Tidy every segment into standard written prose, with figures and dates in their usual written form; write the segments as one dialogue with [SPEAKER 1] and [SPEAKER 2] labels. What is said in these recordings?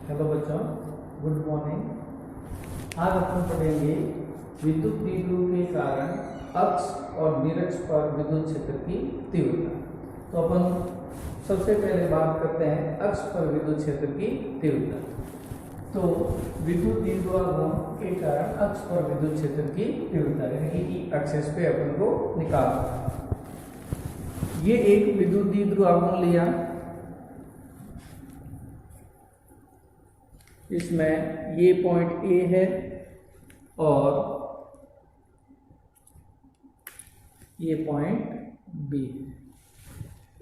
[SPEAKER 1] Hello बच्चों, good morning. आज अपन पढ़ेंगे विद्युत द्विध्रुव के कारण अक्ष और निरक्ष पर विद्युत क्षेत्र की तीव्रता। तो अपन सबसे पहले बात करते हैं अक्ष पर विद्युत क्षेत्र की तीव्रता। तो विद्युत द्विध्रुव के कारण अक्ष पर विद्युत क्षेत्र की तीव्रता यानी कि एक्सिस पे अपन को निकालना। ये एक विद्युत द्विध्रुव लिया, इसमें ये पॉइंट ए है और ये पॉइंट बी है।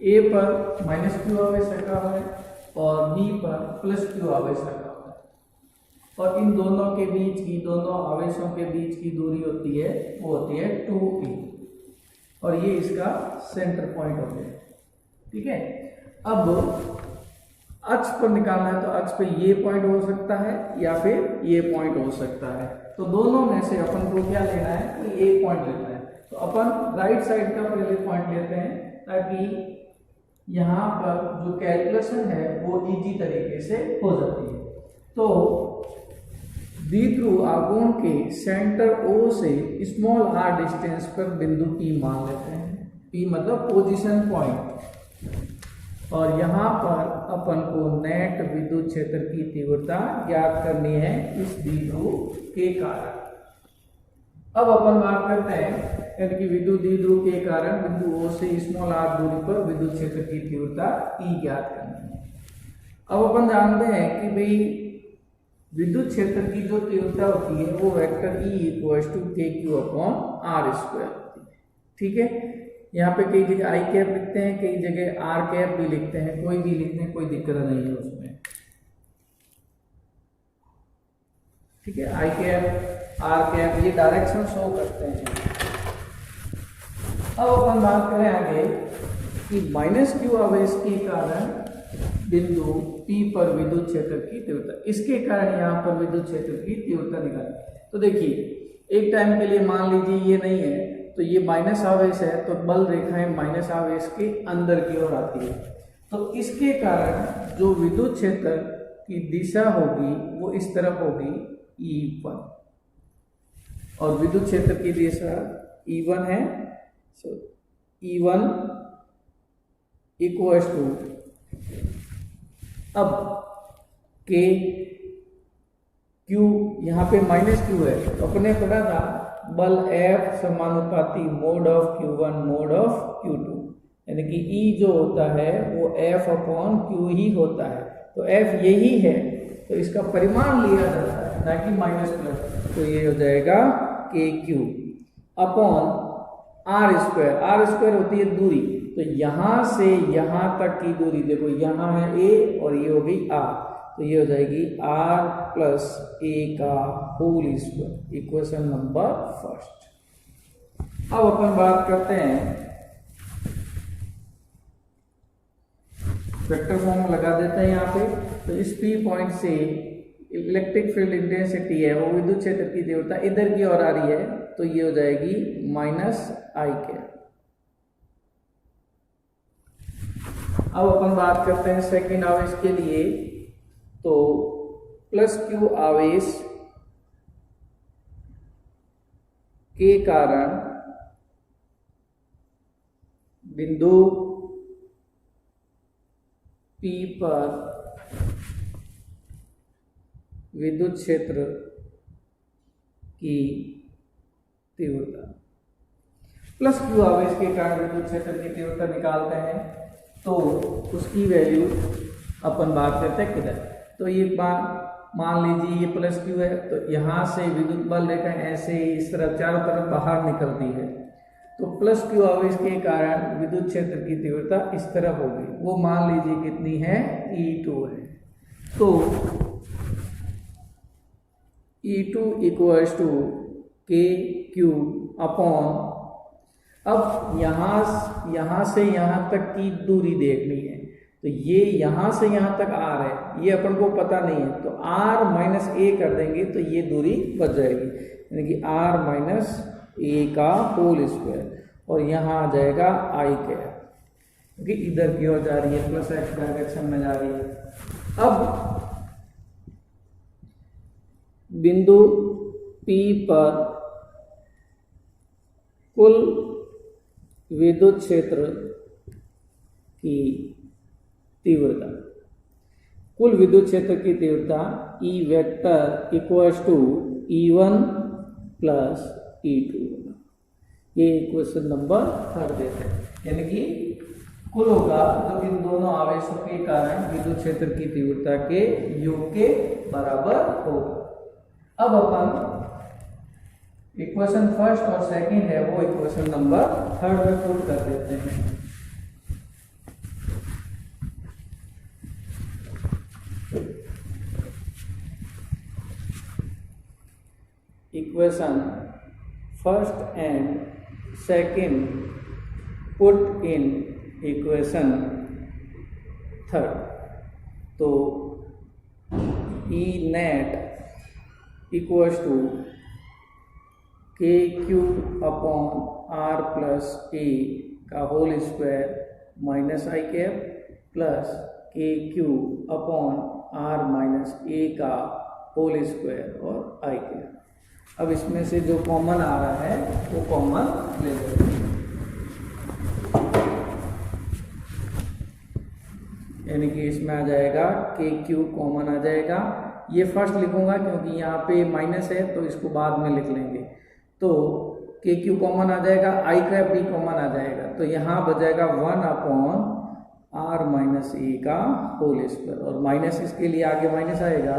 [SPEAKER 1] ए पर माइनस क्यू आवेश रखा हुआ है और बी पर प्लस क्यू आवेश रखा हुआ है और इन दोनों के बीच की, दोनों आवेशों के बीच की दूरी होती है वो होती है 2e और ये इसका सेंटर पॉइंट हो गया। ठीक है, अब अक्ष पर निकालना है तो अक्ष पे ये पॉइंट हो सकता है या फिर ये पॉइंट हो सकता है। तो दोनों में से अपन को क्या लेना है कि एक पॉइंट लेना है। तो अपन राइट साइड का पहले पॉइंट लेते हैं ताकि यहाँ पर जो कैलकुलेशन है वो इजी तरीके से हो जाती है। तो द्विध्रुव आघूर्ण के सेंटर O से स्मॉल r डिस्टेंस पर बिंदु P मान लेते हैं। P मतलब पोजीशन पॉइंट। और यहाँ पर अपन को नेट विद्युत क्षेत्र की तीव्रता ज्ञात करनी है इस द्विध्रुव के कारण। अब अपन बात करते हैं यानी कि विद्युत द्विध्रुव के कारण बिंदु O से स्मॉल r दूरी पर विद्युत क्षेत्र की तीव्रता E ज्ञात करनी है। अब अपन जानते हैं कि भाई विद्युत क्षेत्र की जो तीव्रता होती है वो वेक्टर E = kq/r² होती है। ठीक है, यहाँ पे कई जगह आई कैप लिखते हैं, कई जगह आर कैप भी लिखते हैं, कोई भी लिखते हैं, कोई दिक्कत नहीं है उसमें। ठीक है, आई कैप आर कैप ये डायरेक्शन शो करते हैं। अब अपन बात करें आगे कि माइनस क्यू आवेश के कारण बिंदु P पर विद्युत क्षेत्र की तीव्रता, इसके कारण यहाँ पर विद्युत क्षेत्र की तीव्रता निकालें। तो देखिए एक टाइम के लिए मान लीजिए ये नहीं है तो ये माइनस आवेश है तो बल रेखाएं माइनस आवेश के अंदर की ओर आती है। तो इसके कारण जो विद्युत क्षेत्र की दिशा होगी वो इस तरफ होगी E1 और विद्युत क्षेत्र की दिशा E1 है। सो E1 = अब K Q यहाँ पे माइनस Q है तो अपने पढ़ा था बल F समानुपाती mode of Q1 mode of Q2 यानी कि E जो होता है वो F/Q ही होता है। तो F यही है तो इसका परिमाण लिया जाता है ना कि माइनस प्लस। तो ये हो जाएगा KQ/r²। r² होती है दूरी, तो यहां से यहां तक की दूरी देखो, यहाँ है A और ये हो गई R, तो ये हो जाएगी r + a² equation number first. अब अपन बात करते हैं वेक्टर फॉर्म लगा देते हैं यहाँ पे। तो इस P पॉइंट से इलेक्ट्रिक फील्ड इंटेंसिटी है वो विद्युत क्षेत्र की तीव्रता इधर की ओर आ रही है तो ये हो जाएगी -i²। अब अपन बात करते हैं सेकंड आवेश के लिए। तो प्लस Q आवेश के कारण बिंदु P पर विद्युत क्षेत्र की तीव्रता, प्लस Q आवेश के कारण विद्युत क्षेत्र की तीव्रता निकालते हैं तो उसकी वैल्यू अपन बात करते हैं किधर। तो ये मान लीजिए ये प्लस Q है तो यहाँ से विद्युत बल रेखा ऐसे ही इस तरफ चारों तरफ बाहर निकलती है। तो प्लस Q आवेश के कारण विद्युत क्षेत्र की तीव्रता इस तरफ होगी, वो मान लीजिए कितनी है E2 है। तो E2 = kq/, अब यहाँ से यहाँ तक की दूरी देखनी है। तो ये यहाँ से यहाँ तक r है, ये अपन को पता नहीं है तो r - a कर देंगे तो ये दूरी बच जाएगी यानी कि r - a² और यहाँ आ जाएगा i²। क्योंकि इधर की ओर जा रही है, प्लस एक्स डायरेक्शन में जा रही है। अब बिंदु P पर कुल विद्युत क्षेत्र की तीव्रता, कुल विद्युत क्षेत्र की तीव्रता E vector equals to E1 plus E2, ये क्वेश्चन नंबर 3 देते हैं। यानी कि कुल होगा जो इन दोनों आवेशों के कारण विद्युत क्षेत्र की तीव्रता के योग के बराबर होगा। अब अपन इक्वेशन फर्स्ट और सेकंड है वो इक्वेशन नंबर 3 में पुट कर देते हैं। Equation first and second put in equation 3, तो E net equals to KQ upon R plus A का whole square minus I cap plus KQ upon R minus A का whole square और I cap. अब इसमें से जो common आ रहा है वो कॉमन ले लेते हैं, यानी कि इसमें आ जाएगा KQ कॉमन आ जाएगा। ये फर्स्ट लिखूंगा क्योंकि यहाँ पे माइनस है तो इसको बाद में लिख लेंगे। तो KQ कॉमन आ जाएगा, आई कैप भी कॉमन आ जाएगा, तो यहाँ बचेगा 1 अपॉन R माइनस A का होल स्क्वायर, और माइनस इसके लिए आगे माइनस आएगा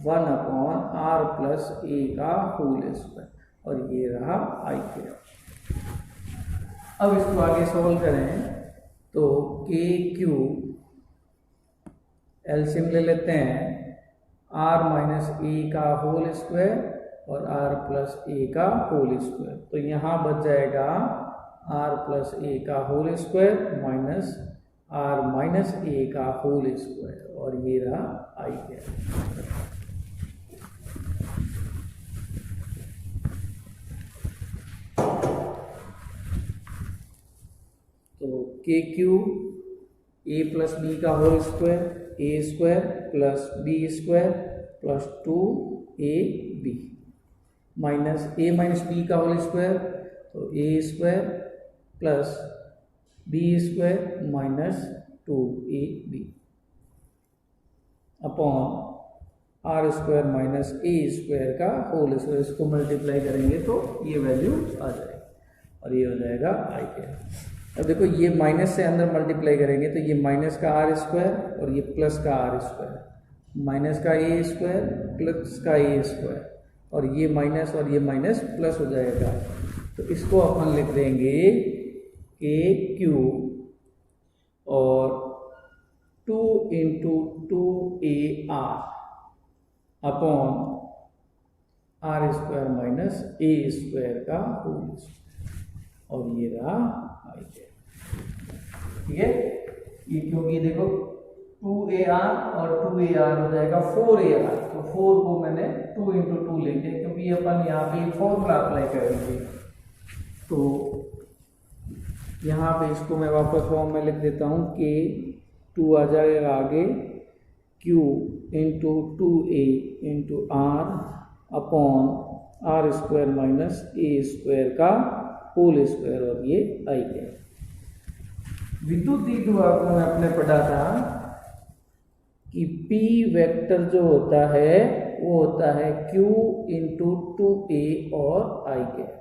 [SPEAKER 1] 1 अपॉन R प्लस A का होल स्क्वायर, और ये रहा आई कैप। अब इसको आगे सॉल्व करें तो KQ एलसीएम ले लेते हैं, R माइनस A का होल स्क्वायर और R प्लस A का होल स्क्वायर, तो यहाँ बच जाएगा R प्लस A का whole square minus R minus A का होल स्क्वायर, और ये रहा आई कैप। तो KQ A प्लस B का whole square, A square plus B square plus 2AB minus A minus B का होल स्क्वायर, तो A square plus B square minus 2AB upon R square minus A square का whole square. इसको multiply करेंगे तो ये value आ जाएगी, और ये हो जाएगा आई कैप। अब देखो ये माइनस से अंदर मल्टीप्लाई करेंगे तो ये माइनस का R स्क्वायर और ये प्लस का R स्क्वायर, माइनस का A स्क्वायर प्लस का A स्क्वायर, और ये माइनस और ये माइनस प्लस हो जाएगा। तो इसको अपन लिख देंगे KQ और 2 into 2AR upon R square minus A square का होल स्क्वायर, और ये रहा आई कैप। ठीक है, ये क्योंकि देखो 2AR और 2AR हो जाएगा 4AR, तो 4 को मैंने 2 इंटू 2 लिख दिया क्योंकि अपन यहाँ पे फॉर्मूला अप्लाई करेंगे। तो यहाँ पे इसको मैं वापस फॉर्म में लिख देता हूँ कि 2 आ जाएगा आगे, Q into 2A into R upon R square minus A square का होल स्क्वायर, और ये आई कैप। विद्युत द्विध्रुव में आपने पढ़ा था कि P वेक्टर जो होता है वो होता है Q इंटू 2A और आई कैप।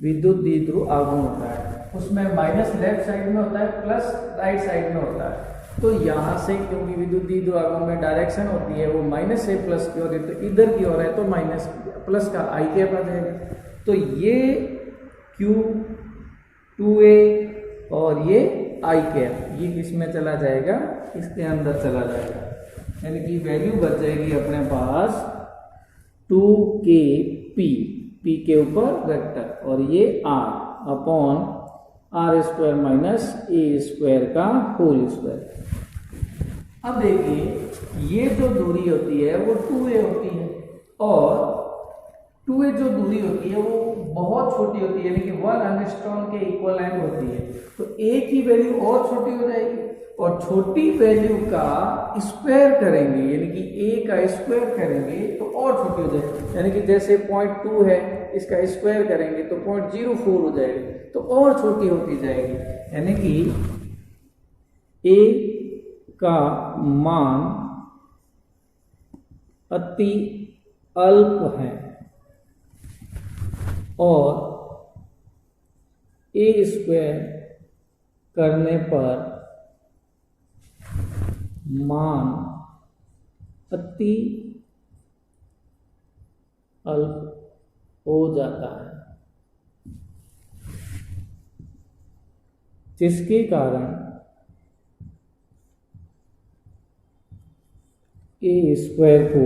[SPEAKER 1] विद्युत द्विध्रुव आघूर्ण होता है, उसमें माइनस लेफ्ट साइड में होता है प्लस राइट साइड में होता है। तो यहाँ से क्योंकि विद्युत द्विध्रुव आघूर्ण में डायरेक्शन होती है वो माइनस से प्लस की ओर है, तो इधर की ओर है तो माइनस प्लस का आई कैप आ जाएगा। तो ये Q 2A और ये आई कैप ये किस में चला जाएगा, इसके अंदर चला जाएगा, यानी कि वैल्यू बच जाएगी अपने पास 2KP, P के ऊपर वेक्टर, और ये R upon R square minus A square का होल स्क्वायर। अब देखिए ये जो दूरी होती है वो 2A होती है, और 2A जो दूरी होती है वो बहुत छोटी होती है, यानी कि 1 एंगस्ट्रॉम के इक्वलेंट होती है। तो A की वैल्यू और छोटी हो जाएगी, और छोटी वैल्यू का स्क्वायर करेंगे, यानी कि a का स्क्वायर करेंगे तो और छोटी हो जाएगी, यानी कि जैसे 0.2 है, इसका स्क्वायर करेंगे तो 0.04 हो जाएगी, तो और छोटी होती जाएगी, यानी कि a का मान अति अल्प है और a स्क्वायर करने पर मान अति अल्प हो जाता है, जिसके कारण ए स्क्वायर को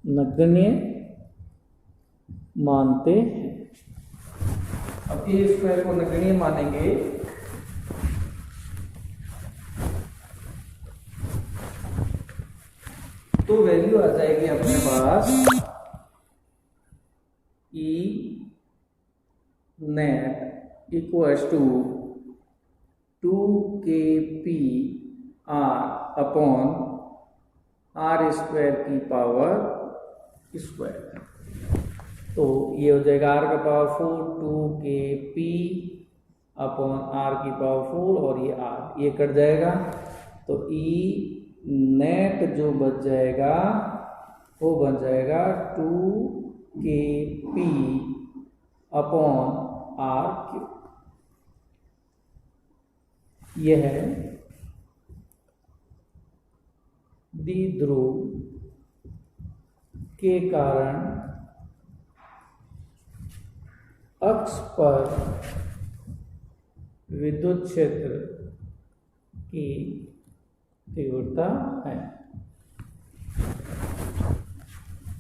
[SPEAKER 1] नगण्य मानते हैं। अब ए स्क्वायर को नगण्य मानेंगे तो वैल्यू आ जाएगी अपने पास E net equals to 2kp r upon r square की पावर स्क्वायर। तो ये हो जाएगा r का पावर 4 2kp अपॉन r की पावर 4 और ये r, ये कट जाएगा तो ई नेट जो बच जाएगा वो बन जाएगा 2kp अपॉन r क्यूब। यह है द्विध्रुव के कारण अक्ष पर विद्युत क्षेत्र की तीव्रता है।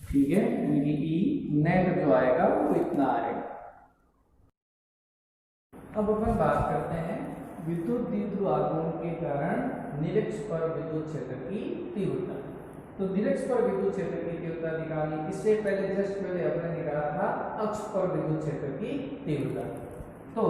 [SPEAKER 1] ठीक है, यानी कि ई नेट जो आएगा वो इतना आएगा। अब अपन बात करते हैं विद्युत द्विध्रुव आघूर्ण के कारण निरक्ष पर विद्युत क्षेत्र की तीव्रता। तो निरक्ष पर विद्युत क्षेत्र की तीव्रता निकालनी, इससे पहले जस्ट पहले अपने निकाला था अक्ष पर विद्युत क्षेत्र की तीव्रता। तो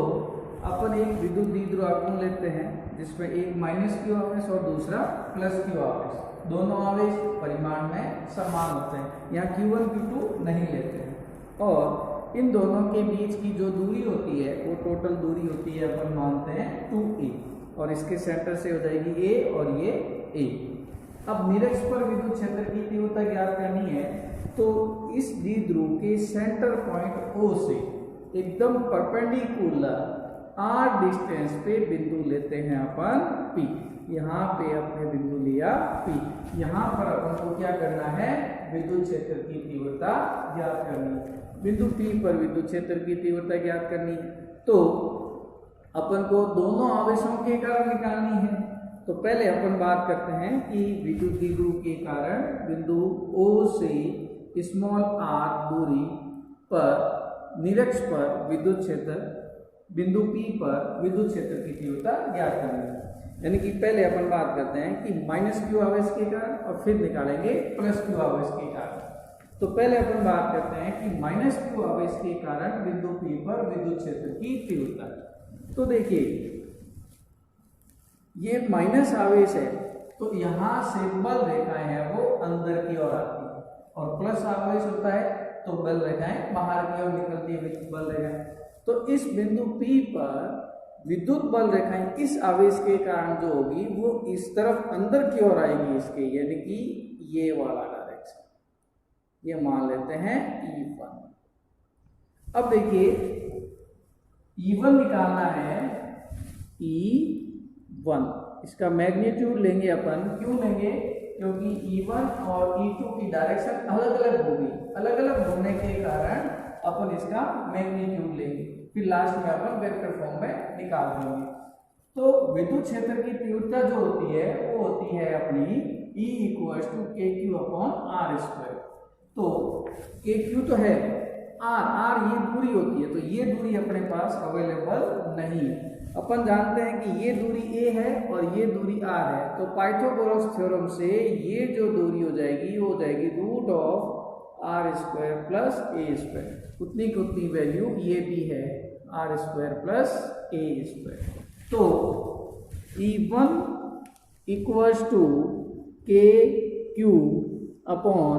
[SPEAKER 1] अपन एक विद्युत द्विध्रुव आघूर्ण लेते हैं जिसमें एक माइनस क्यू आवेश और दूसरा प्लस क्यू आवेश, दोनों आवेश परिमाण में समान होते हैं, यहाँ Q1 Q2 नहीं लेते हैं, और इन दोनों के बीच की जो दूरी होती है वो टोटल दूरी होती है अपन मानते हैं 2a, और इसके सेंटर से हो जाएगी a और ये a। अब निरक्ष पर विद्युत क्षेत्र की तीव्रता ज्ञात करनी है, तो इस द्विध्रुव के सेंटर पॉइंट O से एकदम परपेंडिकुलर r डिस्टेंस पे बिंदु लेते हैं अपन P। यहाँ पे अपने बिंदु लिया P, यहाँ पर अपन को क्या करना है, विद्युत क्षेत्र की तीव्रता ज्ञात करनी है। बिंदु P पर विद्युत क्षेत्र की तीव्रता ज्ञात करनी है, तो अपन को दोनों आवेशों के कारण निकालनी है। तो पहले अपन बात करते हैं कि विद्युत द्विध्रुव के कारण बिंदु O से स्मॉल r दूरी पर निरक्ष पर विद्युत क्षेत्र, बिंदु P पर विद्युत क्षेत्र की तीव्रता ज्ञात करनी है। यानी कि पहले अपन बात करते हैं कि माइनस क्यू आवेश के कारण और फिर निकालेंगे प्लस क्यू आवेश के कारण। तो पहले अपन बात करते हैं कि माइनस क्यू आवेश के कारण बिंदु P पर विद्युत क्षेत्र की तीव्रता। तो देखिए ये माइनस आवेश है, तो यहाँ से बल रेखाएं हैं वो अंदर की ओर आती है, और प्लस आवेश होता है तो बल रेखाएं बाहर की ओर निकलती है बल रेखाएं। तो इस बिंदु P पर विद्युत बल रेखाएं इस आवेश के कारण जो होगी वो इस तरफ अंदर की ओर आएगी इसके, यानी कि ये वाला डायरेक्शन, ये मान लेते हैं E1। अब देखिए E1 निकालना है, E1 इसका मैग्नीट्यूड लेंगे अपन, क्यों लेंगे, क्योंकि E1 और E2 की डायरेक्शन अलग अलग होगी, अलग अलग होने के कारण अपन इसका मैग्नीट्यूड लेंगे, फिर लास्ट में अपन वेक्टर फॉर्म में निकाल देंगे। तो विद्युत क्षेत्र की तीव्रता जो होती है वो होती है अपनी E equals to KQ upon R square. तो KQ तो है, R ये दूरी होती है, तो ये दूरी अपने पास अवेलेबल नहीं है। अपन जानते हैं कि ये दूरी A है और ये दूरी R है, तो पाइथागोरस थ्योरम से ये जो दूरी हो जाएगी वो हो जाएगी root of R square plus A square, उतनी की उतनी वैल्यू ये भी है R square plus A square. तो E1 equals to K Q upon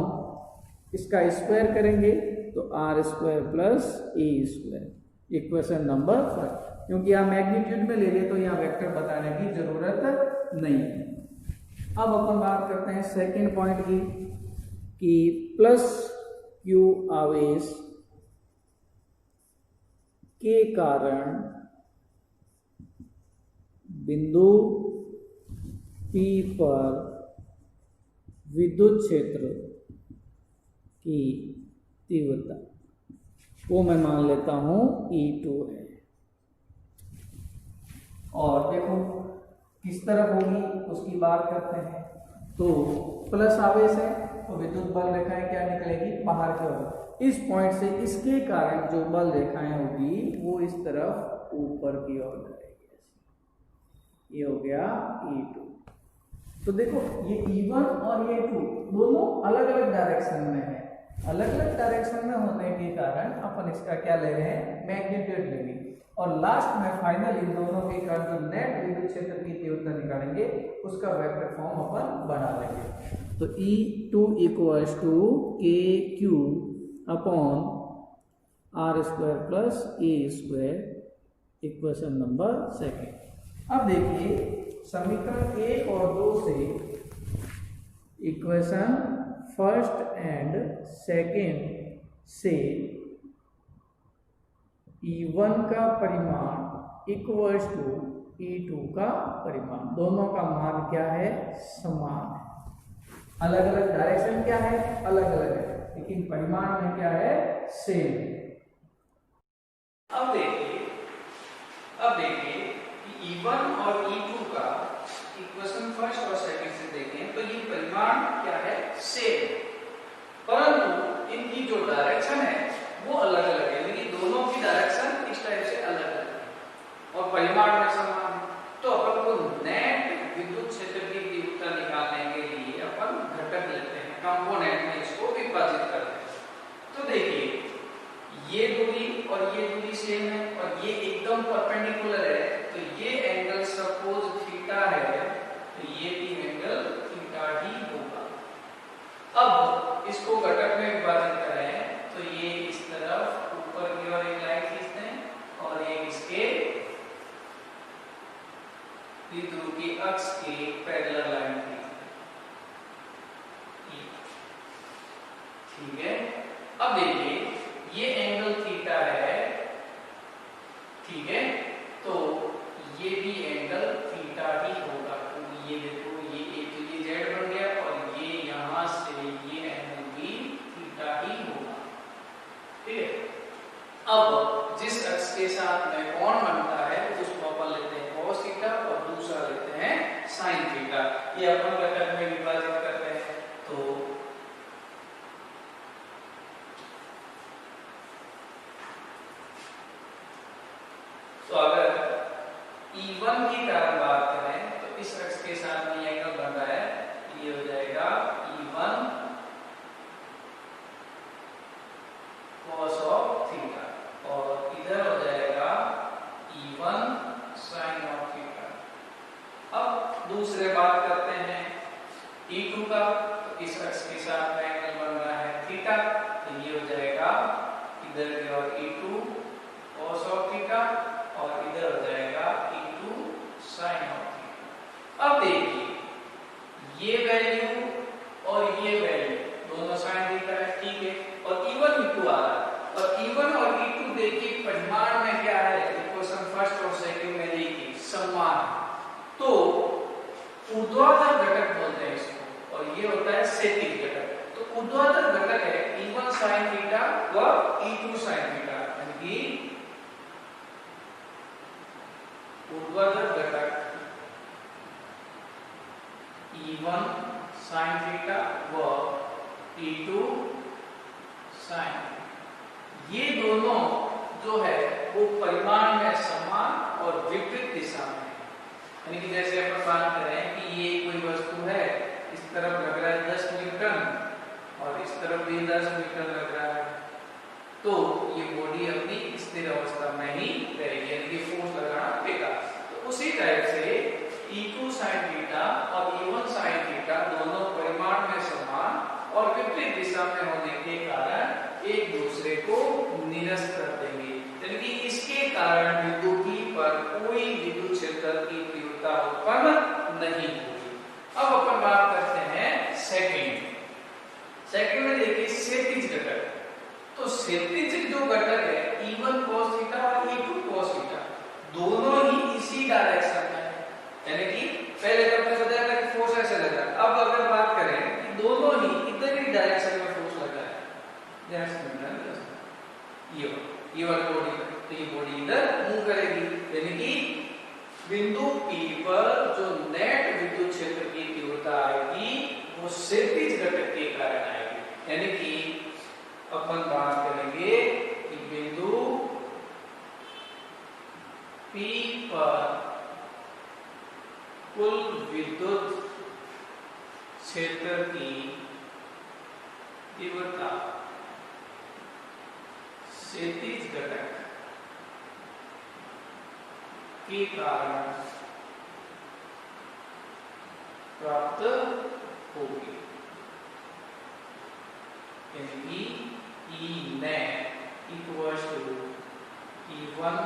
[SPEAKER 1] इसका स्क्वायर करेंगे तो आर स्क्वायर प्लस ए स्क्वायर, इक्वेशन नंबर 5। क्योंकि यहाँ मैग्नीट्यूड में ले ले तो यहाँ वेक्टर बताने की जरूरत नहीं है। अब अपन बात करते हैं सेकंड पॉइंट की कि प्लस क्यू आवेश के कारण बिंदु P पर विद्युत क्षेत्र की तीव्रता वो मैं मान लेता हूं E2 है। और देखो किस तरफ होगी उसकी बात करते हैं। तो प्लस आवेश है तो विद्युत बल रेखाएं क्या निकलेगी, बाहर की ओर। इस पॉइंट से इसके कारण जो बल रेखाएं होगी वो इस तरफ ऊपर की ओर जाएगी। ये हो गया E2। तो देखो ये E1 और ये 2 दोनों अलग अलग डायरेक्शन में है। अलग अलग डायरेक्शन में होने के कारण अपन इसका क्या ले रहे हैं, मैग्नीट्यूड लेंगे। और लास्ट में फाइनल इन दोनों के कारण जो नेट विद्युत क्षेत्र की तीव्रता निकालेंगे उसका वेक्टर फॉर्म अपन बना लेंगे। तो E2 equals to K Q upon are square plus A square, equation number 2। अब देखिए समीकरण 1 और 2 से इक्वेशन फर्स्ट एंड सेकेंड से E1 का परिमाण इक्वल्स टू E2 का परिमाण, दोनों का मान क्या है, समान है। अलग अलग डायरेक्शन क्या है, अलग अलग है, लेकिन परिमाण में क्या है, सेम है। अब देखिए कि E1 और E2 का इक्वेशन फर्स्ट और सेकंड से देखें तो ये परिमाण क्या है, सेम, परंतु इनकी जो डायरेक्शन है वो अलग अलग है, लेकिन दोनों की डायरेक्शन इस टाइप से अलग अलग है और परिमाण में समान है। तो अपन को नेट विद्युत क्षेत्र की तीव्रता निकालने के लिए अपन घटक लेते हैं, कंपोनेंट में इसको विभाजित करते हैं। तो देखिए ये दूरी और ये दूरी सेम है और ये एकदम परपेंडिकुलर है, तो ये एंगल सपोज थीटा है तो ये भी एंगल थीटा ही होगा। अब इसको घटक में विभाजित करें तो ये इस तरफ ऊपर की ओर एक लाइन खींचते हैं और एक इसके द्विध्रुव की अक्ष के पैरेलल लाइन खींचते हैं। ठीक है, अब देखिए ये एंगल थीटा है, ठीक है, तो ये भी एंगल थीटा ही होगा। तो ये देखो ये एक तो ये जेड बन गया और ये यहां से ये एंगल भी थीटा ही होगा। ठीक है, अब जिस अक्ष के साथ में कोण बनता है उसको अपन लेते हैं cos थीटा और दूसरा लेते हैं sin थीटा। ये अपन घटक में विभाजित करते हैं। तो अगर E1 की कारण बात करें तो इस अक्ष के साथ में एंगल बन रहा है, ये हो जाएगा E1 cos ऑफ थीटा और इधर हो जाएगा E1 sin ऑफ थीटा। अब दूसरे बात करते हैं E2 का, तो इस अक्ष के साथ में एंगल बन रहा है थीटा, तो ये हो जाएगा इधर की ओर E2 cos ऑफ थीटा और इधर हो जाएगा E2 sin ऑफ थीटा। अब देखिए ये वैल्यू और ये वैल्यू दोनों sin थीटा है, ठीक है, और E1 E2 आ रहा है और E1 और E2 देखिए परिमाण में क्या है, इक्वेशन फर्स्ट और सेकंड में देखिए समान। तो ऊर्ध्वाधर घटक बोलते हैं इसको और ये होता है क्षैतिज घटक। तो ऊर्ध्वाधर घटक है E1 sin थीटा व E2 sin थीटा, यानी कि ऊर्ध्वाधर घटक E1 sin थीटा व E2 sin, ये दोनों जो है वो परिमाण में समान और विपरीत दिशा में है। यानी कि जैसे अपन बात करें कि ये कोई वस्तु है, इस तरफ लग रहा है 10 न्यूटन और इस तरफ भी 10 न्यूटन लग रहा है, तो ये बॉडी अपनी स्थिर अवस्था में ही रहेगी, यानी कि फोर्स लगाना बेकार। तो उसी टाइप से E2 sin थीटा और E1 sin थीटा दोनों परिमाण में समान और विपरीत दिशा में होने के कारण एक दूसरे को निरस्त कर देंगे, यानी कि इसके कारण बिंदु P पर कोई विद्युत क्षेत्र की तीव्रता उत्पन्न नहीं होगी। अब अपन बात करते हैं सेकंड में देखिए क्षैतिज घटक। तो क्षैतिज जो घटक है E1 cos थीटा और E2 cos थीटा दोनों ही इसी डायरेक्शन में है, यानी कि पहले जब मैं बताया था कि फोर्स ऐसे लग रहा है, अब अगर बात करें कि दोनों ही इधर ही डायरेक्शन में फोर्स लग रहा है, ये वाली बॉडी, तो ये बॉडी इधर मूव करेगी, यानी कि बिंदु P पर जो नेट विद्युत क्षेत्र की तीव्रता आएगी वो क्षैतिज घटक के कारण आएगी, यानी कि अपन बात करेंगे कि बिंदु P पर कुल विद्युत क्षेत्र की तीव्रता क्षैतिज घटक के कारण प्राप्त होगी, यानी कि E net equals to E1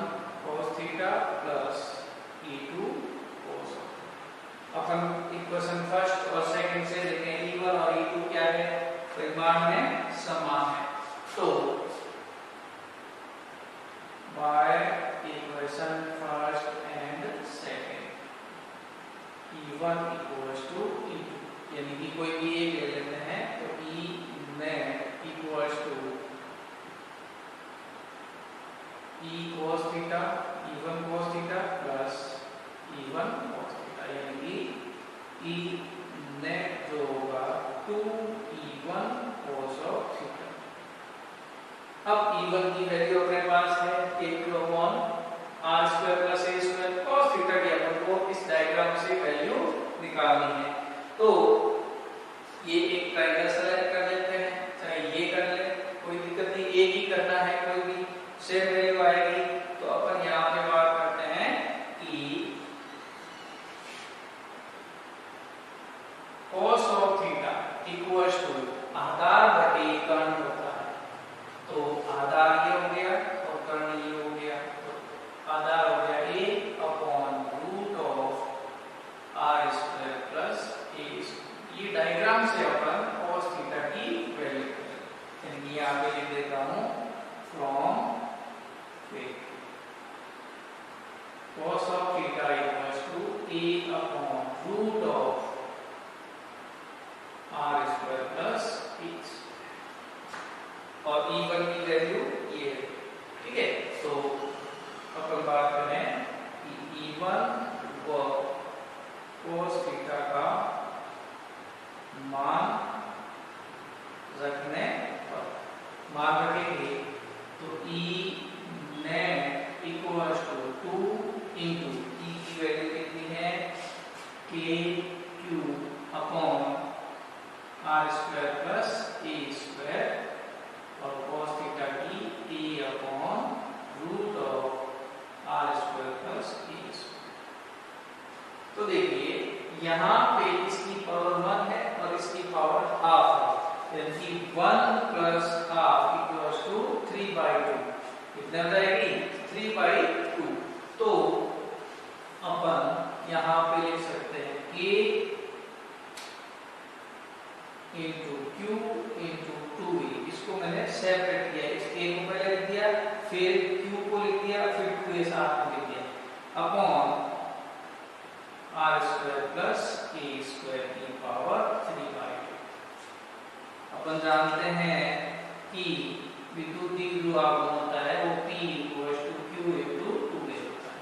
[SPEAKER 1] cos theta plus E2 cos। Upon equation first और सेकंड से देखें, E1 और E2 क्या है, परिमाण में समान है, तो by equation first and second E1 equals to E2, यानी कि कोई भी एक ले लेते हैं तो E net equals to E cos theta E1 cos theta plus E1 cos theta, यानी कि E net जो होगा 2E1 cos of थीटा। अब E1 की वैल्यू अपने पास है a/r² + a² cos थीटा की अपन को इस डायग्राम से वैल्यू निकालनी है, तो ये एक ट्रायंगल सेलेक्ट कर लेते हैं, चाहे ये कर ले कोई दिक्कत नहीं, एक ही करना है, कोई भी सेम वैल्यू आएगी। तो अपन यहाँ पे बात करते हैं कि cos of theta equals to आधार बटे कर्ण होता है, तो आधार ये हो गया और कर्ण ये हो गया, तो आधार हो गया a/√r² प्लस a। ये डायग्राम से अपन cos थीटा की वैल्यू करेंगे, यानी यहाँ पे लिख देता हूँ from cos of theta equals to a/√r² plus h, और E1 की वैल्यू ये है, ठीक है। तो अपन बात करें कि E1 व cos थीटा का मान रखने पर मान रखेंगे तो E net equals to 2 into E की वैल्यू कितनी है KQ upon r² plus a² और cos थीटा की a/√r² प्लस a²। तो देखिए यहाँ पे इसकी पावर 1 है और इसकी पावर हाफ है, यानी कि 1 प्लस हाफ इक्वल्स टू 3/2, कितना हो जाएगी 3/2। तो अपन यहाँ पे लिख सकते हैं k into Q into 2a, इसको मैंने सेपरेट किया, इस a को पहले लिख दिया, फिर Q को लिख दिया, फिर 2a साथ में लिख दिया, अपॉन r² प्लस a² की पावर 3/2। अपन जानते हैं कि विद्युतीय ध्रुव आघूर्ण होता है वो P equals to Q into 2a होता है।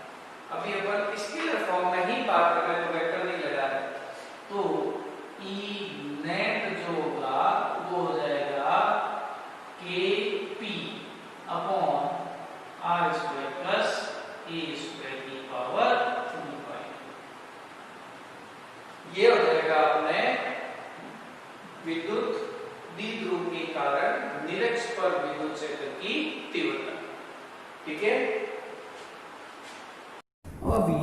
[SPEAKER 1] अभी अपन स्केलर फॉर्म में ही बात कर रहे हैं, तो वेक्टर नहीं लगा रहे, तो E नेट जो होगा वो हो जाएगा KP upon r² plus a² की पावर 3/2। ये हो जाएगा अपने विद्युत द्विध्रुव के कारण निरक्ष पर विद्युत क्षेत्र की तीव्रता, ठीक है। अभी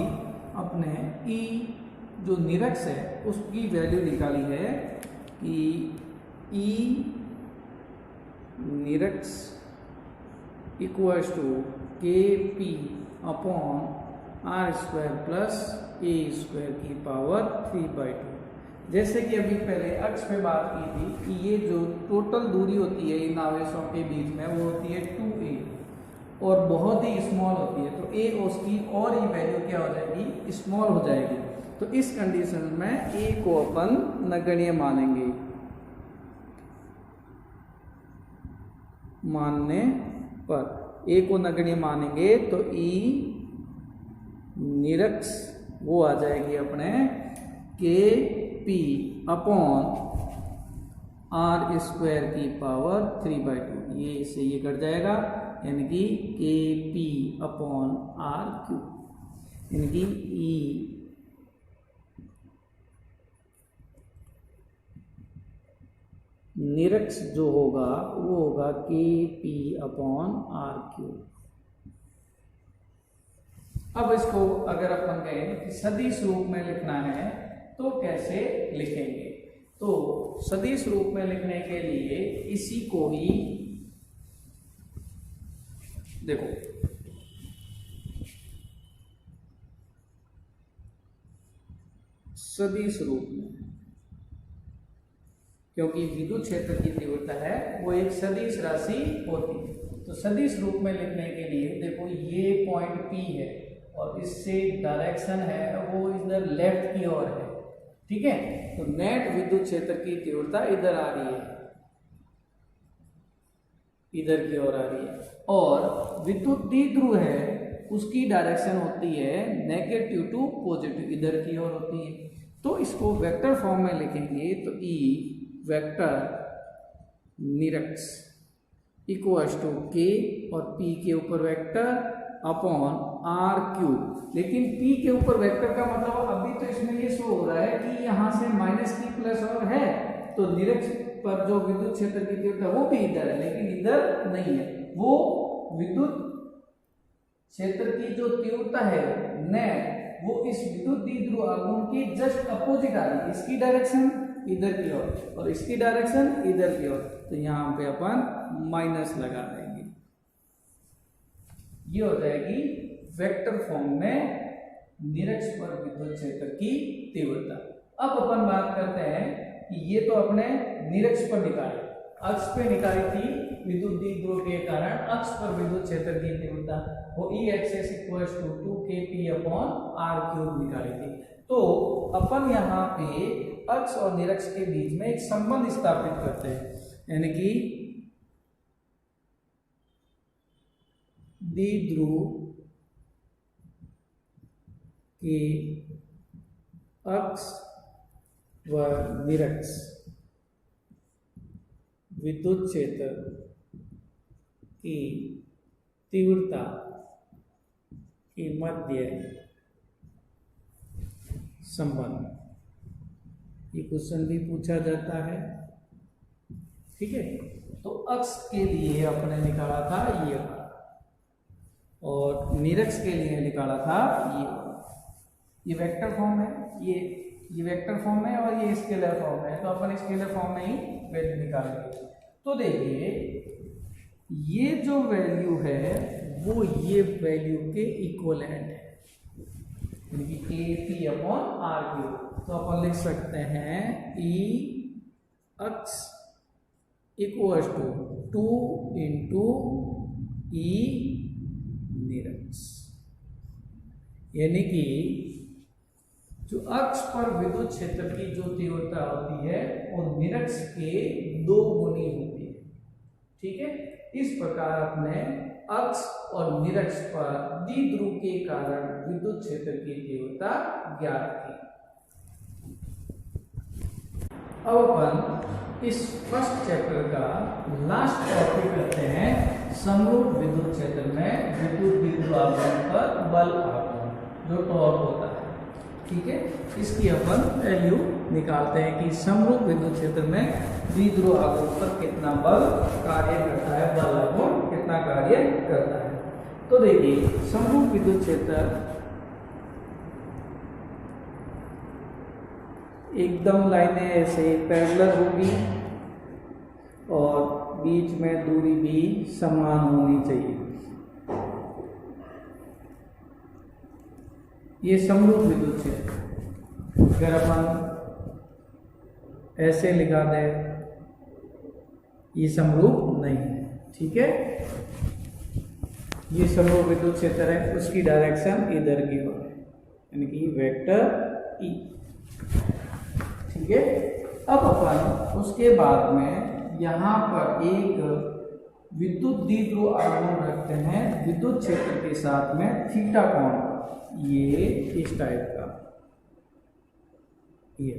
[SPEAKER 1] अपने ई जो निरक्ष है उसकी वैल्यू निकाली है कि ई निरक्ष equals to k P upon are square plus A square की पावर 3/2। जैसे कि अभी पहले अक्ष पे बात की थी कि ये जो टोटल दूरी होती है इन आवेशों के बीच में वो होती है 2a और बहुत ही स्मॉल होती है, तो ए उसकी और ही वैल्यू क्या हो जाएगी, स्मॉल हो जाएगी। तो इस कंडीशन में ए को अपन नगण्य मानेंगे। मानने पर ए को नगण्य मानेंगे तो ई निरक्ष वो आ जाएगी अपने के पी अपॉन आर स्क्वायर की पावर 3/2। ये इससे ये कट जाएगा, यानी कि के पी अपॉन आर क्यू, यानी कि ई निरक्ष जो होगा वो होगा के पी अपॉन आर क्यू। अब इसको अगर अपन कहें कि सदिश रूप में लिखना है तो कैसे लिखेंगे, तो सदिश रूप में लिखने के लिए इसी को ही देखो, सदिश रूप में, क्योंकि विद्युत क्षेत्र की तीव्रता है वो एक सदिश राशि होती है। तो सदिश रूप में लिखने के लिए देखो ये पॉइंट P है और इससे डायरेक्शन है वो इधर लेफ्ट की ओर है, ठीक है। तो नेट विद्युत क्षेत्र की तीव्रता इधर आ रही है, इधर की ओर आ रही है, और विद्युत द्विध्रुव है उसकी डायरेक्शन होती है नेगेटिव टू पॉजिटिव, इधर की ओर होती है। तो इसको वेक्टर फॉर्म में लिखेंगे तो ई वेक्टर निरक्ष इक्वल्स टू के और पी के ऊपर वेक्टर अपॉन आर क्यूब। लेकिन पी के ऊपर वेक्टर का मतलब अभी तो इसमें ये शो हो रहा है कि यहां से माइनस की प्लस और है, तो निरक्ष पर जो विद्युत क्षेत्र की तीव्रता वो भी इधर है, लेकिन इधर नहीं है। वो विद्युत क्षेत्र की जो तीव्रता है नेट वो इस विद्युत द्विध्रुव आघूर्ण की जस्ट अपोजिट आ रही है, इसकी डायरेक्शन इधर की ओर और इसकी डायरेक्शन इधर की ओर, तो यहाँ पे अपन माइनस लगा देंगे। ये हो जाएगी वेक्टर फॉर्म में निरक्ष पर विद्युत क्षेत्र की तीव्रता। अब अपन बात करते हैं कि ये तो अपने निरक्ष पर निकाली, अक्ष पे निकाली थी विद्युत द्विध्रुव के कारण अक्ष पर विद्युत क्षेत्र की तीव्रता, वो E axis equals to 2kp upon R cube निकाली थी। तो अपन यहाँ पे अक्ष और निरक्ष के बीच में एक संबंध स्थापित करते हैं, यानी कि द्विध्रुव के अक्ष व निरक्ष विद्युत क्षेत्र की तीव्रता के मध्य संबंध, ये क्वेश्चन भी पूछा जाता है, ठीक है। तो अक्ष के लिए अपने निकाला था ये और निरक्ष के लिए निकाला था ये वेक्टर फॉर्म है, ये वेक्टर फॉर्म है और ये स्केलर फॉर्म है, तो अपन स्केलर फॉर्म में ही वैल्यू निकालेंगे। तो देखिए ये जो वैल्यू है वो ये वैल्यू के इक्वलेंट है, यानी कि के पी अपॉन आर क्यू। तो अपन लिख सकते हैं ई अक्ष इक्वल्स टू 2 इंटू ई निरक्ष, यानी कि जो अक्ष पर विद्युत क्षेत्र की जो तीव्रता होती है वो निरक्ष के 2 गुनी होती है, ठीक है। इस प्रकार अपने अक्ष और निरक्ष पर द्विध्रुव के कारण विद्युत क्षेत्र की तीव्रता ज्ञात की। अब अपन इस फर्स्ट चैप्टर का लास्ट टॉपिक करते हैं समरूप विद्युत क्षेत्र में विद्युत द्विध्रुव आघूर्ण पर बल आघूर्ण जो टॉर्क होता है, ठीक है। इसकी अपन वैल्यू निकालते हैं कि समरूप विद्युत क्षेत्र में द्विध्रुव आघूर्ण पर कितना बल कार्य करता है, बल आघूर्ण कितना कार्य करता है। तो देखिए समरूप विद्युत क्षेत्र एकदम लाइनें ऐसे पैरेलल होगी और बीच में दूरी भी समान होनी चाहिए। ये समरूप विद्युत क्षेत्र। अगर अपन ऐसे लिखा दे, ये समरूप नहीं है, ठीक है। ये समरूप विद्युत क्षेत्र है, उसकी डायरेक्शन इधर की ओर है, यानी कि वेक्टर ई, ठीक है। अब अपन उसके बाद में यहाँ पर एक विद्युत द्विध्रुव आघूर्ण रखते हैं विद्युत क्षेत्र के साथ में थीटा कोण, ये इस टाइप का, ये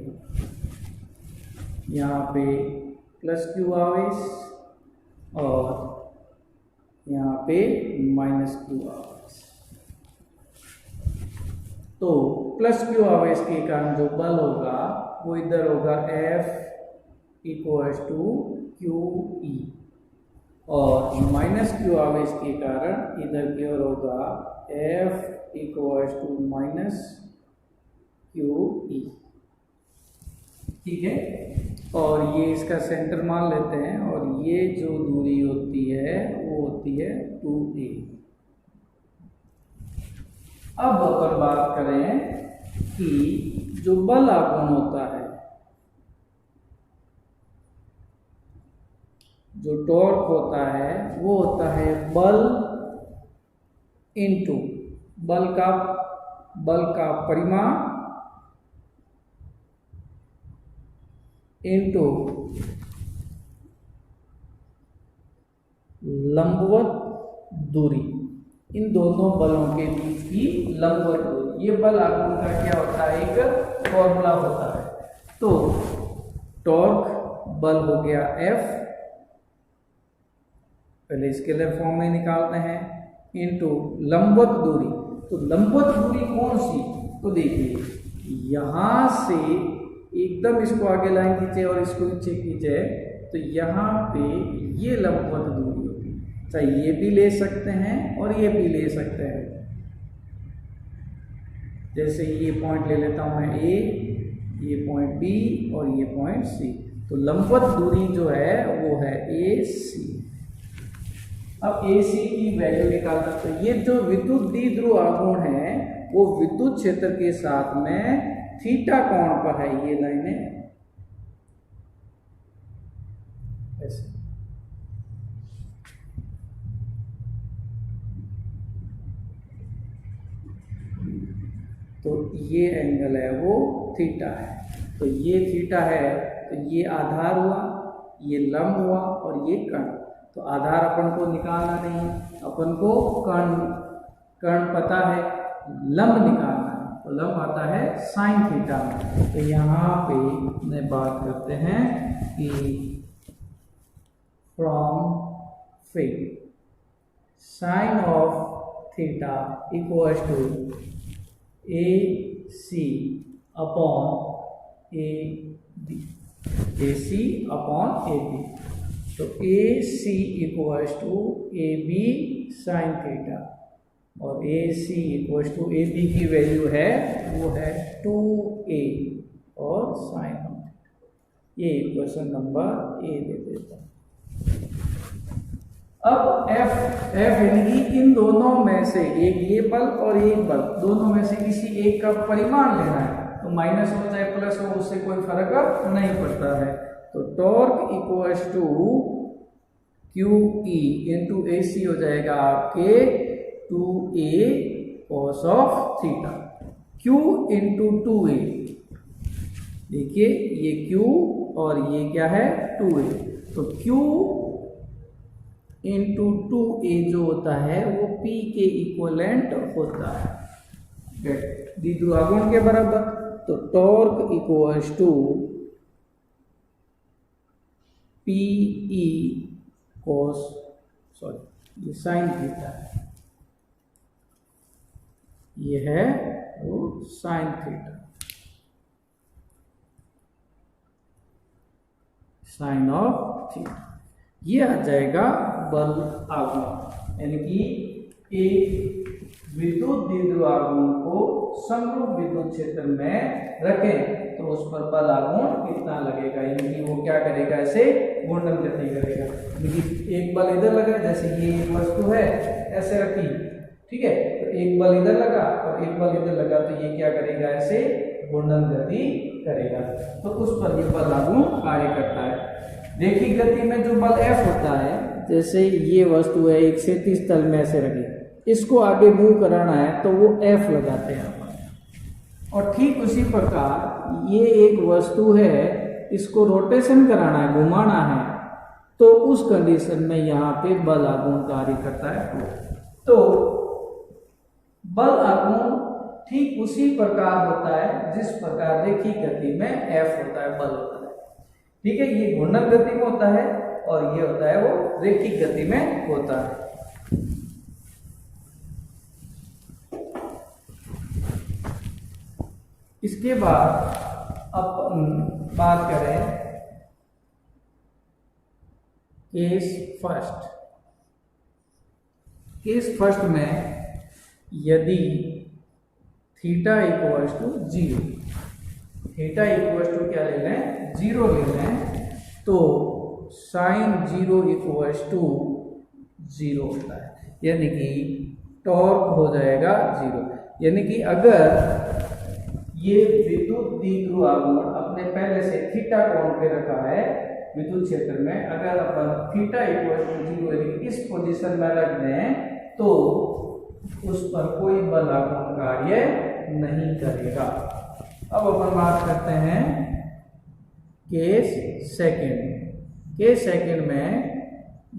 [SPEAKER 1] यहाँ पे प्लस क्यू आवेश और यहाँ पे माइनस क्यू आवेश। तो प्लस क्यू आवेश के कारण जो बल होगा वो इधर होगा F equals to Q E, और माइनस क्यू आवेश के कारण इधर की ओर होगा F equals to minus Q E, ठीक है। और ये इसका सेंटर मान लेते हैं, और ये जो दूरी होती है वो होती है 2a। अब अपन बात करें कि जो बल आघूर्ण होता है, जो टॉर्क होता है वो होता है बल इनटू बल का परिमाण इनटू लंबवत दूरी, इन दोनों बलों के बीच की लंबवत दूरी। ये बल आघूर्ण का क्या होता है, एक फॉर्मूला होता है। तो टॉर्क बल हो गया F, पहले स्केलर फॉर्म में निकालते हैं, इनटू लंबवत दूरी। तो लंबवत दूरी कौन सी, तो देखिए यहां से एकदम इसको आगे लाइन खींचे और इसको नीचे खींचे, तो यहाँ पे ये लंबवत दूरी होगी। चाहे ये भी ले सकते हैं और ये भी ले सकते हैं। जैसे ये पॉइंट ले लेता हूं मैं A, ये पॉइंट B और ये पॉइंट C। तो लंबवत दूरी जो है वो है AC। अब AC की वैल्यू निकालना, तो ये जो विद्युत द्विध्रुव आघूर्ण है वो विद्युत क्षेत्र के साथ में थीटा कोण पर है। ये लाइनें ऐसे, तो ये एंगल है वो थीटा है। तो ये थीटा है, तो ये आधार हुआ, ये लंब हुआ और ये कर्ण। तो आधार अपन को निकालना नहीं, अपन को कर्ण पता है, लंब निकालना है। तो लंब आता है साइन थीटा में। तो यहाँ पे मैं बात करते हैं कि from fig sine of theta equals to AC upon AB, AC upon AB। तो AC equals to AB sine theta, और AC इक्वल्स टू AB की वैल्यू है वो है 2A और साइन ऑफ थीटा। ये इक्वेशन नंबर A दे देता हूँ। अब F यानी कि इन दोनों में से एक ये बल और एक बल, दोनों में से किसी एक का परिमाण लेना है। तो माइनस हो चाहे प्लस हो उससे कोई फर्क नहीं पड़ता है। तो torque equals to QE into AC हो जाएगा आपके 2A cos of theta. Q into 2A, देखिए ये Q और ये क्या है 2A। तो Q इंटू 2A जो होता है वो P के इक्वलेंट होता है, द्विध्रुव आघूर्ण के बराबर। तो torque equals to PE cos, sorry ये साइन थीटा है, ये है वो sine theta, sine of theta. ये आ जाएगा बल आघूर्ण, यानी कि एक विद्युत द्विध्रुव आघूर्ण को समरूप विद्युत क्षेत्र में रखें तो उस पर बल आघूर्ण कितना लगेगा, यानी कि वो क्या करेगा, ऐसे घूर्णन गति करेगा। देखिए एक बल इधर लगा, जैसे ये एक वस्तु है ऐसे रखी, ठीक है, तो एक बल इधर लगा और एक बल इधर लगा, तो ये क्या करेगा, ऐसे घूर्णन गति करेगा, तो उस पर ये बल आघूर्ण कार्य करता है। रेखिक गति में जो बल F होता है, जैसे ये वस्तु है एक क्षैतिज तल में ऐसे रखी, इसको आगे मूव कराना है तो वो F लगाते हैं अपन। और ठीक उसी प्रकार ये एक वस्तु है, इसको रोटेशन कराना है, घुमाना है, तो उस कंडीशन में यहाँ पे बल आघूर्ण कार्य करता है। तो बल आघूर्ण ठीक उसी प्रकार होता है जिस प्रकार रेखिक गति में F होता है, बल होता है, ठीक है। ये घूर्णन गति में होता है और ये होता है वो रेखिक गति में होता है। इसके बाद अब बात करें केस फर्स्ट। केस फर्स्ट में यदि theta equals to 0, theta equals to क्या ले लें, 0 ले लें, तो साइन 0 इक्वल्स टू 0 होता है, यानी कि टॉर्क हो जाएगा 0। यानी कि अगर ये विद्युत द्विध्रुव आघूर्ण अपने पहले से थीटा कोण पे रखा है विद्युत क्षेत्र में, अगर अपन थीटा इक्वल्स टू 0 इस पोजीशन में रख दें तो उस पर कोई बल आघूर्ण कार्य नहीं करेगा। अब अपन बात करते हैं केस सेकंड। केस सेकंड में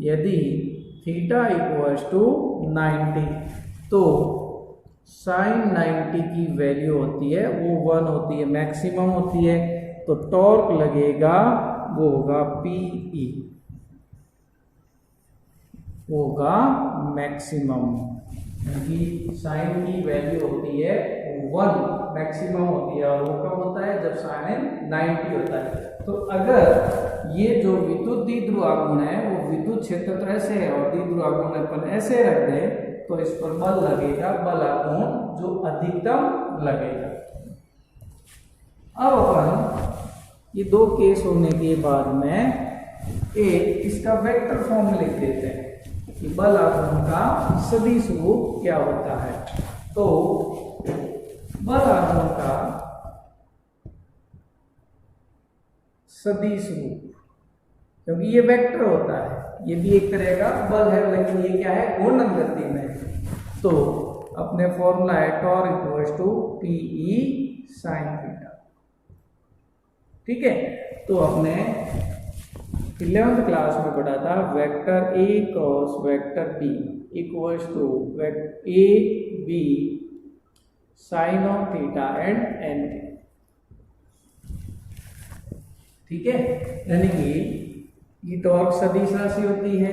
[SPEAKER 1] यदि थीटा इक्वल्स टू 90, तो साइन 90 की वैल्यू होती है वो 1 होती है, मैक्सिमम होती है, तो टॉर्क लगेगा वो होगा PE, होगा मैक्सिमम, क्योंकि साइन की वैल्यू होती है 1, मैक्सिमम होती है, और वो कब होता है, जब साइन 90 होता है। तो अगर ये जो विद्युत द्विध्रुव आघूर्ण है वो विद्युत क्षेत्र तो ऐसे है और द्विध्रुव आघूर्ण अपन ऐसे रख दे, तो इस पर बल लगेगा, बल आघूर्ण जो अधिकतम लगेगा। अब अपन ये दो केस होने के बाद में एक इसका वेक्टर फॉर्म लिख देते हैं कि बल आघूर्ण का सदिश रूप क्या होता है। तो बल आघूर्ण का सदिश रूप, क्योंकि ये वेक्टर होता है, ये भी एक तरह का बल है, लेकिन ये क्या है, घूर्णन गति में। तो अपने फॉर्मूला है torque equals to PE sine theta, ठीक है। तो अपने 11th क्लास में पढ़ा था vector A cross vector B equals to AB sine of theta and n, ठीक है। यानी कि ये टॉर्क सदिश राशि होती है,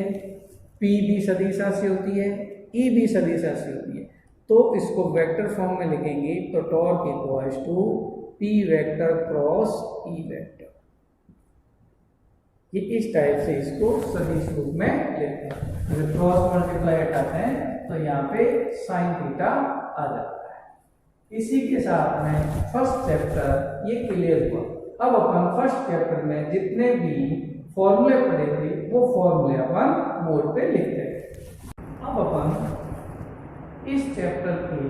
[SPEAKER 1] P भी सदिश राशि होती है, E भी सदिश राशि होती है, तो इसको वेक्टर फॉर्म में लिखेंगे तो torque equals to P vector cross E vector, ये इस टाइप से इसको सदिश रूप में लेते हैं। अगर क्रॉस मल्टीप्लाई हटाते हैं तो यहाँ पे साइन थीटा आ जाता है। इसी के साथ में फर्स्ट चैप्टर ये क्लियर हुआ। अब अपन फर्स्ट चैप्टर में जितने भी फॉर्मूले पढ़े थे वो फॉर्मूले अपन बोर्ड पे लिखते हैं। अब अपन इस चैप्टर के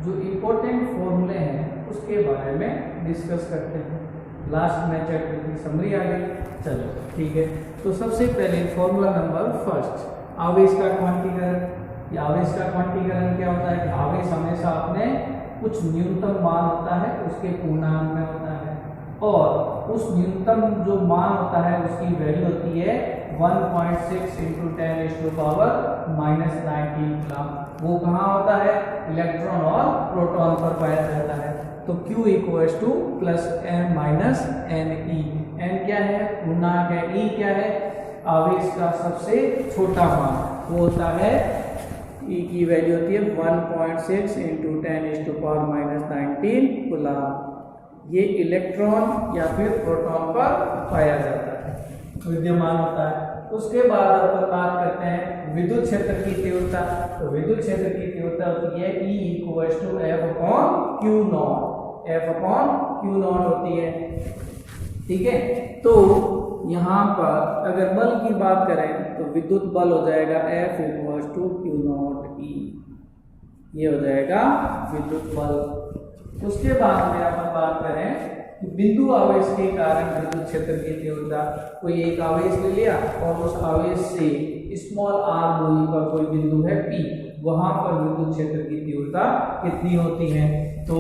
[SPEAKER 1] जो इम्पोर्टेंट फॉर्मूले हैं उसके बारे में डिस्कस करते हैं। लास्ट में चैप्टर की समरी आ गई, चलो ठीक है। तो सबसे पहले फॉर्मूला नंबर फर्स्ट, आवेश का क्वांटीकरण। या आवेश का क्वांटीकरण क्या होता है कि आवेश हमेशा अपने कुछ न्यूनतम मान होता है उसके पूर्णांक में होता है, और उस न्यूनतम जो मान होता है उसकी वैल्यू होती है 1.6 × 10⁻⁻⁹ कूलम। वो कहाँ होता है, इलेक्ट्रॉन और प्रोटॉन पर पाया जाता है। तो Q equals two plus m minus NE। n क्या है, पूर्णांक है, E क्या है, आवेश का सबसे छोटा मान, वो होता है E की वैल्यू होती है 1.6 × 10⁻⁻19 कूलम। ये इलेक्ट्रॉन या फिर प्रोटॉन पर पाया जाता है, विद्यमान होता है। उसके बाद अपन बात करते हैं विद्युत क्षेत्र की तीव्रता। तो विद्युत क्षेत्र की तीव्रता होती है E equals to F/Q0, F/ Q naught होती है। ठीक है, तो यहाँ पर अगर बल की बात करें तो विद्युत बल हो जाएगा F equal to Q naught E, ये हो जाएगा विद्युत बल। उसके बाद में अपन बात करें कि बिंदु आवेश के कारण विद्युत क्षेत्र की तीव्रता, कोई एक आवेश ले लिया और उस आवेश से स्मॉल r दूरी पर कोई बिंदु है P, वहां पर विद्युत क्षेत्र की तीव्रता कितनी होती है, तो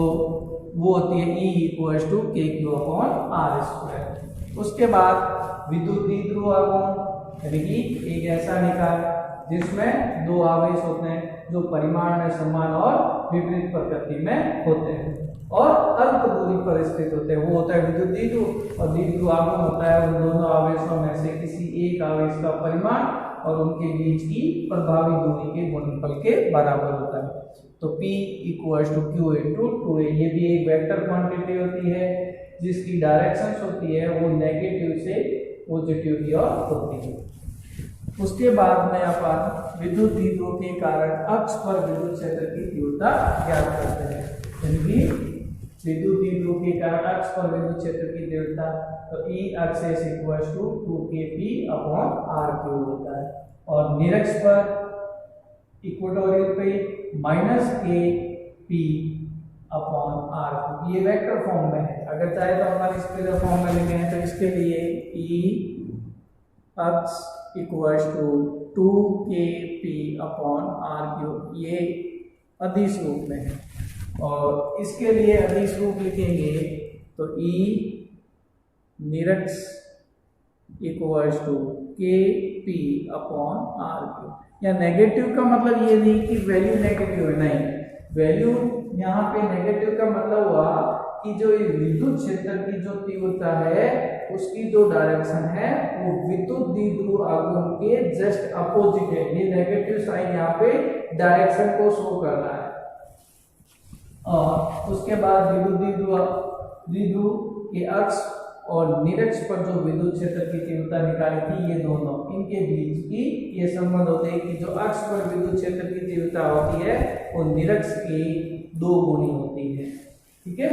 [SPEAKER 1] वो होती है E equal to K Q upon are square. उसके बाद विद्युत द्विध्रुव आघूर्ण, यानी कि एक ऐसा निकाय जिसमें दो आवेश होते हैं जो परिमाण में समान और विपरीत प्रकृति में होते हैं और अल्प दूरी पर स्थित होते हैं, वो होता है विद्युत द्विध्रुव। और द्विध्रुव आघूर्ण होता है उन दोनों आवेशों में से किसी एक आवेश का परिमाण और उनके बीच की प्रभावी दूरी के गुणनफल के बराबर होता है। तो P equal to Q into 2a, ये भी एक वेक्टर क्वांटिटी होती है जिसकी डायरेक्शंस होती है वो नेगेटिव से पॉजिटिव की ओर होती है। उसके बाद में अपन विद्युत द्विध्रुव के कारण अक्ष पर विद्युत क्षेत्र की तीव्रता ज्ञात करते हैं, यानी कि विद्युत द्विध्रुव के कारण अक्ष पर विद्युत क्षेत्र की तीव्रता, तो E axis equal to 2kP upon r cube होता है और निरक्ष पर इक्वेटोरियल पे minus kP upon r cube, ये वेक्टर फॉर्म में है। अगर चाहे तो अपन स्केलर फॉर्म में लिखे हैं तो इसके लिए E अक्ष equal to 2kP upon r cube, ये अदिश रूप में है। और इसके लिए अदिश रूप लिखेंगे तो E निरक्ष equal to kP upon r cube. या नेगेटिव का मतलब ये नहीं कि वैल्यू नेगेटिव है, नहीं, वैल्यू यहाँ पे नेगेटिव का मतलब हुआ कि जो ये विद्युत क्षेत्र की जो तीव्रता है उसकी जो डायरेक्शन है वो विद्युत द्विध्रुव आघूर्ण के जस्ट अपोजिट है। ये नेगेटिव साइन यहाँ पे डायरेक्शन को शो कर रहा है। और उसके बाद विद्युत द्विध्रुव के अक्ष और निरक्ष पर जो विद्युत क्षेत्र की तीव्रता निकाली थी, ये दोनों इनके बीच की ये संबंध होते हैं कि जो अक्ष पर विद्युत क्षेत्र की तीव्रता होती है वो निरक्ष की 2 गुनी होती है। ठीक है,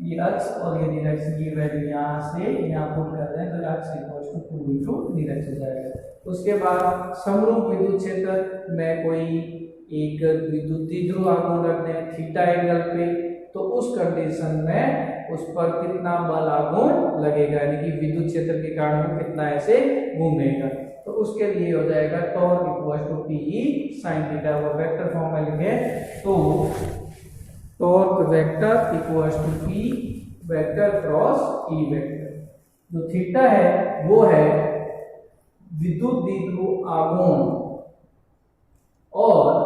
[SPEAKER 1] ये अक्ष और ये निरक्ष की वैल्यू यहाँ से यहाँ पुट कर दें तो अक्ष इक्वल टू 2 इंटू निरक्ष हो जाएगा। उसके बाद समरूप विद्युत क्षेत्र में कोई एक विद्युत द्विध्रुव आघूर्ण रखते हैं थीटा एंगल पे, तो उस कंडीशन में उस पर कितना बल आघूर्ण लगेगा, यानी कि विद्युत क्षेत्र के कारण वो कितना ऐसे घूमेगा, तो उसके लिए हो जाएगा torque equal to PE sin theta. वो वेक्टर फॉर्म में लिखे तो torque vector equal to P vector cross E vector. जो थीटा है वो है विद्युत द्विध्रुव आघूर्ण और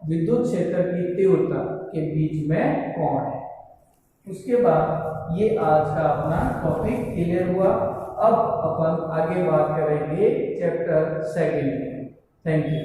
[SPEAKER 1] विद्युत क्षेत्र की तीव्रता के बीच में कोण है। उसके बाद ये आज का अपना टॉपिक क्लियर हुआ। अब अपन आगे बात करेंगे चैप्टर 2 में। Thank you.